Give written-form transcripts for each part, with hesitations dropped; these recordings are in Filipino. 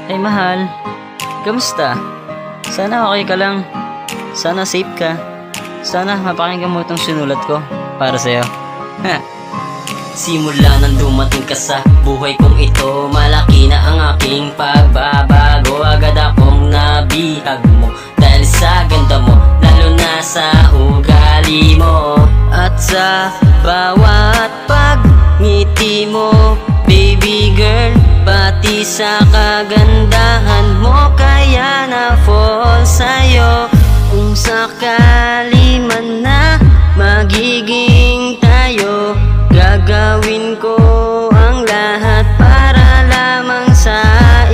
Ay mahal, kamusta? Sana okay ka lang. Sana safe ka. Sana mapakinggan mo itong sinulat ko para sa'yo. Ha. Simula nang dumating ka sa buhay kong ito, malaki na ang aking pagbabago. Agad akong nabihag mo dahil sa ganda mo, lalo na sa ugali mo. At sa bawat pagngiti mo, baby girl, pati sa kagandahan mo, kaya na-fall sa'yo. Kung sakali man na magiging tayo, gagawin ko ang lahat para lamang sa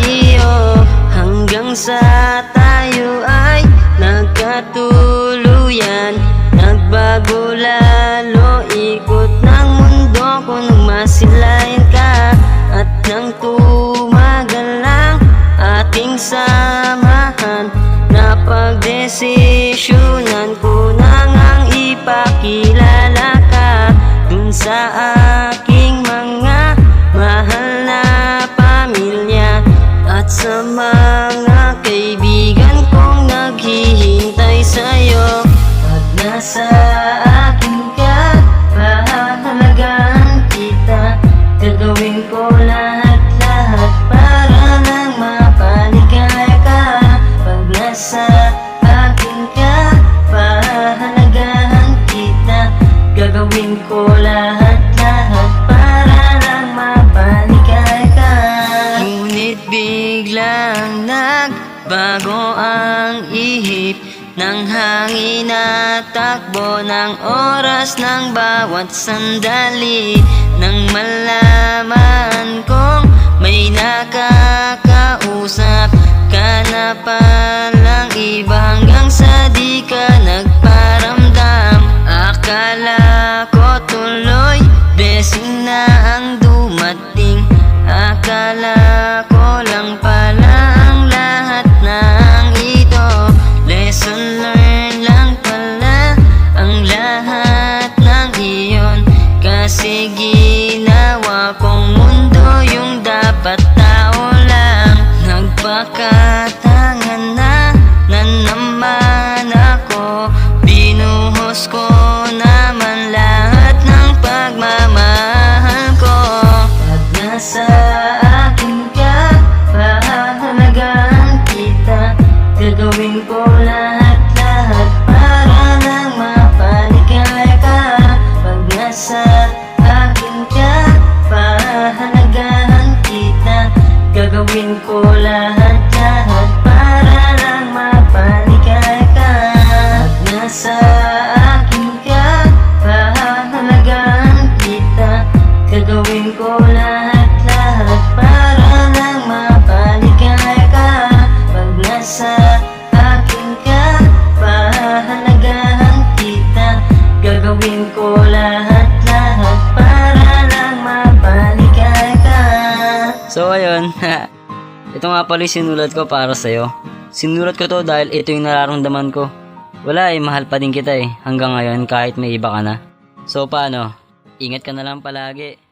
iyo. Hanggang sa tayo ay nagkatuluyan, nagbago lalo ikot ng mundo ko nung masilayan ka. At nang tumagal ang ating samahan, napagdesisyonan ko na ngang ipakilala ka dun sa aking mga mahal na pamilya at sa mga kaibigan kong naghihintay sa'yo. Pag nasa akin ka, pahahalagahan kita, gagawin ko lahat-lahat para lang mapaligaya ka. Pag nasa akin ka, pahahalagahan kita, gagawin ko lahat-lahat para lang mapaligaya ka. Ngunit biglang nagbago ang ihip ng hangin at takbo ng oras ng bawat sandali. Nang malaman kong may nakakausap ka na palang iba, hanggang sa di ka nagparamdam. Akala ko tuloy blessing na ang dumating, akala ko lang pala ang lahat ng ito. Lesson learned lang pala ang lahat ng iyon, kasi ginawa kong mundo yung dapat tao lang. Nagpakatangan na naman ako, binuhos ko naman lahat ng pagmamahal ko. Pag nasa akin ka, pahahalagahan kita, gagawin ko lahat-lahat para lang mapaligaya ka. Pag nasa akin ka, pahahalagahan kita, gagawin ko lahat-lahat para lang mapaligaya ka. Pag nasa akin ka, pahahalagahan kita, gagawin ko lahat-lahat para lang mapaligaya ka. Pag nasa akin ka, pahahalagahan kita, gagawin ko lahat-lahat para lang mapaligaya ka. So ayun, ito nga pala yung sinulat ko para sa'yo. Sinulat ko to dahil ito yung nararamdaman ko. Wala mahal pa din kita hanggang ngayon kahit may iba ka na. So paano? Ingat ka na lang palagi.